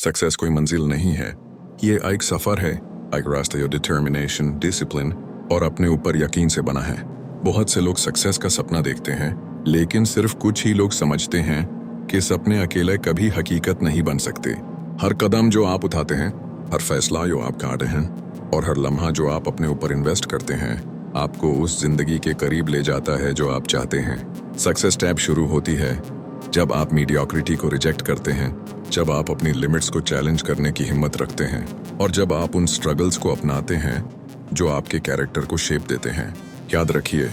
Success कोई मंजिल नहीं है, ये एक सफर है, एक रास्ता जो डिटर्मिनेशन, डिसिप्लिन और अपने ऊपर यकीन से बना है। बहुत से लोग सक्सेस का सपना देखते हैं, लेकिन सिर्फ कुछ ही लोग समझते हैं कि सपने अकेले कभी हकीकत नहीं बन सकते। हर कदम जो आप उठाते हैं, हर फैसला जो आप काटे हैं और हर लम्हा जो आप अपने ऊपर इन्वेस्ट करते हैं, आपको उस जिंदगी के करीब ले जाता है जो आप चाहते हैं। सक्सेस टैब शुरू होती है जब आप मीडियोक्रिटी को रिजेक्ट करते हैं, जब आप अपनी लिमिट्स को चैलेंज करने की हिम्मत रखते हैं और जब आप उन स्ट्रगल्स को अपनाते हैं जो आपके कैरेक्टर को शेप देते हैं। याद रखिए,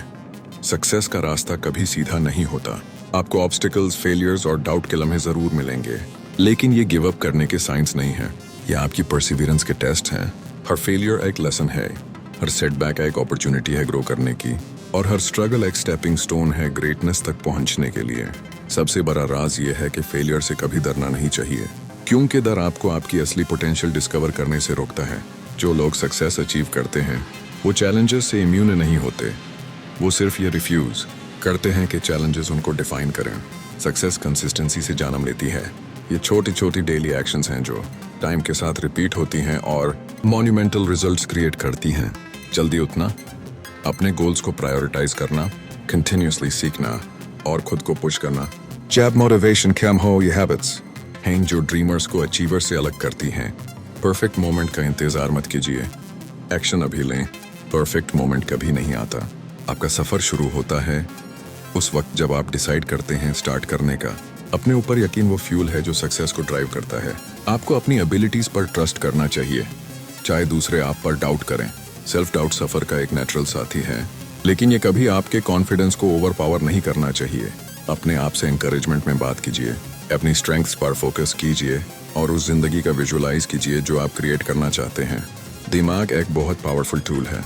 सक्सेस का रास्ता कभी सीधा नहीं होता। आपको ऑब्स्टिकल्स, फेलियर्स और डाउट के लम्हे जरूर मिलेंगे, लेकिन ये गिव अप करने के साइंस नहीं है, ये आपकी परसिवियरेंस के टेस्ट हैं। हर फेलियर एक लेसन है, हर सेटबैक एक अपॉर्चुनिटी है ग्रो करने की, और हर स्ट्रगल एक स्टेपिंग स्टोन है ग्रेटनेस तक पहुंचने के लिए। सबसे बड़ा राज ये है कि फेलियर से कभी डरना नहीं चाहिए, क्योंकि डर आपको आपकी असली पोटेंशियल डिस्कवर करने से रोकता है। जो लोग सक्सेस अचीव करते हैं वो चैलेंजेस से इम्यून नहीं होते, वो सिर्फ ये रिफ्यूज करते हैं कि चैलेंजेस उनको डिफाइन करें। सक्सेस कंसिस्टेंसी से जन्म लेती है। ये छोटी छोटी डेली एक्शंस हैं जो टाइम के साथ रिपीट होती हैं और मॉन्यूमेंटल रिजल्ट्स क्रिएट करती हैं। जल्दी उठना, अपने गोल्स को प्रायोरिटाइज करना, कंटिन्यूसली सीखना और खुद को पुश करना। जब मोटिवेशन कम हो, ये हैबिट्स हैं जो ड्रीमर्स को अचीवर से अलग करती हैं। परफेक्ट मोमेंट का इंतजार मत कीजिए, एक्शन अभी लें। परफेक्ट मोमेंट कभी नहीं आता। आपका सफर शुरू होता है उस वक्त जब आप डिसाइड करते हैं स्टार्ट करने का। अपने ऊपर यकीन वो फ्यूल है जो सक्सेस को ड्राइव करता है। आपको अपनी एबिलिटीज पर ट्रस्ट करना चाहिए, चाहे दूसरे आप पर डाउट करें। सेल्फ डाउट सफर का एक नेचुरल साथी है, लेकिन ये कभी आपके कॉन्फिडेंस को ओवर पावर नहीं करना चाहिए। अपने आप से एनकरेजमेंट में बात कीजिए, अपनी स्ट्रेंथ्स पर फोकस कीजिए और उस जिंदगी का विजुअलाइज कीजिए जो आप क्रिएट करना चाहते हैं। दिमाग एक बहुत पावरफुल टूल है।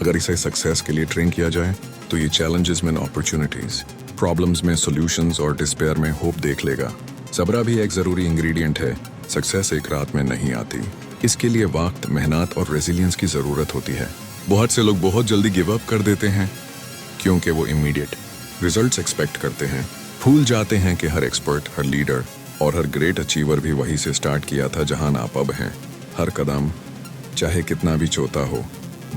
अगर इसे सक्सेस के लिए ट्रेन किया जाए तो ये चैलेंजेस में अपॉर्चुनिटीज, प्रॉब्लम्स में सॉल्यूशंस और डिस्पेयर में होप देख लेगा। सब्र भी एक जरूरी इंग्रेडिएंट है। सक्सेस एक रात में नहीं आती, इसके लिए वक्त, मेहनत और रेजिलियंस की जरूरत होती है। बहुत से लोग बहुत जल्दी गिव अप कर देते हैं क्योंकि वो इमीडिएट रिजल्ट्स एक्सपेक्ट करते हैं। भूल जाते हैं कि हर एक्सपर्ट, हर लीडर और हर ग्रेट अचीवर भी वहीं से स्टार्ट किया था जहां आप अब हैं। हर कदम, चाहे कितना भी छोटा हो,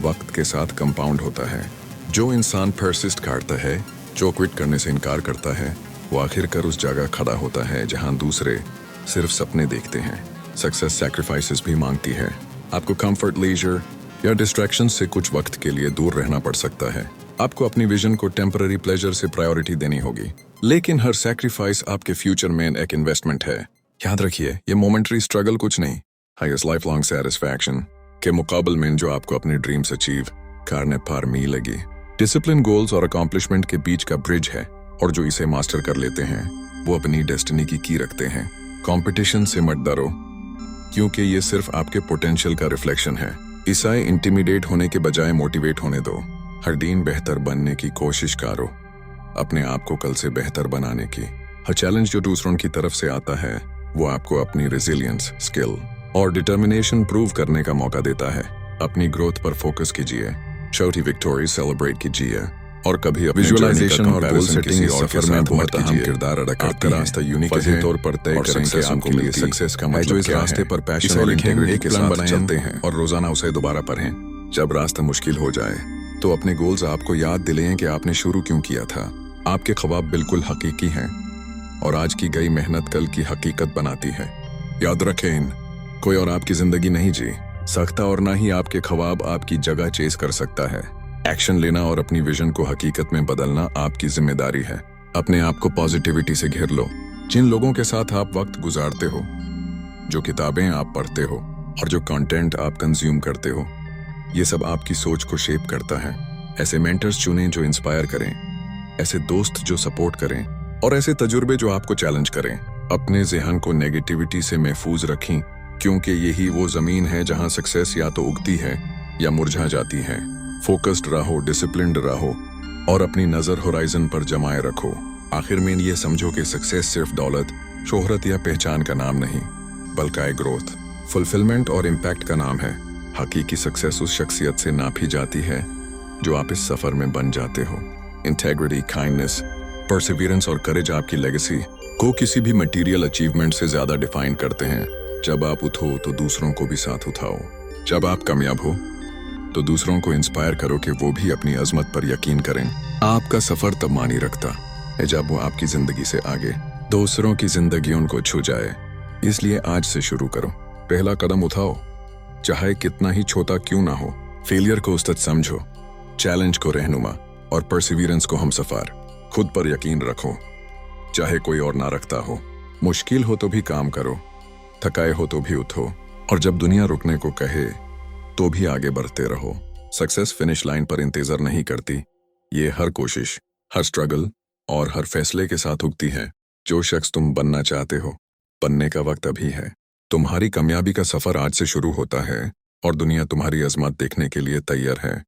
वक्त के साथ कंपाउंड होता है। जो इंसान परसिस्ट करता है, जो क्विट करने से इनकार करता है, वो आखिरकार उस जगह खड़ा होता है जहां दूसरे सिर्फ सपने देखते हैं। सक्सेस सैक्रिफाइसेस भी मांगती है। आपको कंफर्ट, लीजर या डिस्ट्रैक्शन से कुछ वक्त के लिए दूर रहना पड़ सकता है। आपको अपनी विजन को टेम्पररी प्लेजर से प्रायोरिटी देनी होगी, लेकिन हर सैक्रिफाइस आपके फ्यूचर में एक इन्वेस्टमेंट है। याद रखिए, ये मोमेंटरी स्ट्रगल कुछ नहीं है, इस लाइफ लॉन्ग सेटिस्फैक्शन के मुकाबले में जो आपको अपने ड्रीम्स अचीव करने पर मिलेगी। डिसिप्लिन, गोल्स और अकॉम्प्लिशमेंट के बीच का ब्रिज है, और जो इसे मास्टर कर लेते हैं वो अपनी डेस्टिनी की की रखते हैं। कंपटीशन से मत डरो, क्योंकि ये सिर्फ आपके पोटेंशियल का रिफ्लेक्शन है। इसे इंटिमिडेट होने के बजाय मोटिवेट होने दो। हर दिन बेहतर बनने की कोशिश करो, अपने आप को कल से बेहतर बनाने की। हर चैलेंज जो दूसरों की तरफ से आता है वो आपको अपनी रेजिलियंस, स्किल और डिटर्मिनेशन प्रूव करने का मौका देता है। अपनी ग्रोथ पर फोकस कीजिए, छोटी विक्टोरी सेलिब्रेट कीजिए और कभी विजुअलाइजेशन और गोल सेटिंग और सफर में बहुत अहम किरदार अदा करती है। रास्ता यूनिक है तौर पर तय करेंगे आपके लिए सक्सेस का मतलब जो इस रास्ते पर पैशन और इंटेग्रिटी के साथ चलते हैं और रोजाना उसे दोबारा पढ़ें। जब रास्ता मुश्किल हो जाए तो अपने गोल्स आपको याद दिलाएं कि आपने शुरू क्यों किया था। आपके ख्वाब बिल्कुल हकीकी हैं और आज की गई मेहनत कल की हकीकत बनाती है। याद रखें, कोई और आपकी जिंदगी नहीं जी सकता और ना ही आपके ख्वाब आपकी जगह चेस कर सकता है। एक्शन लेना और अपनी विजन को हकीकत में बदलना आपकी जिम्मेदारी है। अपने आप को पॉजिटिविटी से घेर लो। जिन लोगों के साथ आप वक्त गुजारते हो, जो किताबें आप पढ़ते हो और जो कंटेंट आप कंज्यूम करते हो, ये सब आपकी सोच को शेप करता है। ऐसे मेंटर्स चुनें जो इंस्पायर करें, ऐसे दोस्त जो सपोर्ट करें और ऐसे तजुर्बे जो आपको चैलेंज करें। अपने ज़हन को नेगेटिविटी से महफूज रखें, क्योंकि यही वो जमीन है जहां सक्सेस या तो उगती है या मुरझा जाती है। फोकस्ड रहो, डिसिप्लिन्ड रहो और अपनी नज़र होराइजन पर जमाए रखो। आखिर में ये समझो कि सक्सेस सिर्फ दौलत, शोहरत या पहचान का नाम नहीं, बल्कि ग्रोथ, फुलफिलमेंट और इम्पैक्ट का नाम है। हकीकी सक्सेस उस शख्सियत से नापी जाती है जो आप इस सफर में बन जाते हो। इंटेग्रिटी, काइंडनेस, परसिवियरेंस और करेज आपकी लेगेसी को किसी भी मटेरियल अचीवमेंट से ज्यादा डिफाइन करते हैं। जब आप उठो तो दूसरों को भी साथ उठाओ। जब आप कामयाब हो तो दूसरों को इंस्पायर करो कि वो भी अपनी अजमत पर यकीन करें। आपका सफर तब मानी रखता है जब वो आपकी जिंदगी से आगे दूसरों की जिंदगी उनको छू जाए। इसलिए आज से शुरू करो, पहला कदम उठाओ, चाहे कितना ही छोटा क्यों ना हो। फेलियर को उस्ताद समझो, चैलेंज को रहनुमा और परसिवियरेंस को हमसफर। खुद पर यकीन रखो, चाहे कोई और ना रखता हो। मुश्किल हो तो भी काम करो, थकाए हो तो भी उठो, और जब दुनिया रुकने को कहे तो भी आगे बढ़ते रहो। सक्सेस फिनिश लाइन पर इंतजार नहीं करती, ये हर कोशिश, हर स्ट्रगल और हर फैसले के साथ उगती है। जो शख्स तुम बनना चाहते हो, बनने का वक्त अभी है। तुम्हारी कामयाबी का सफर आज से शुरू होता है और दुनिया तुम्हारी अजमत देखने के लिए तैयार है।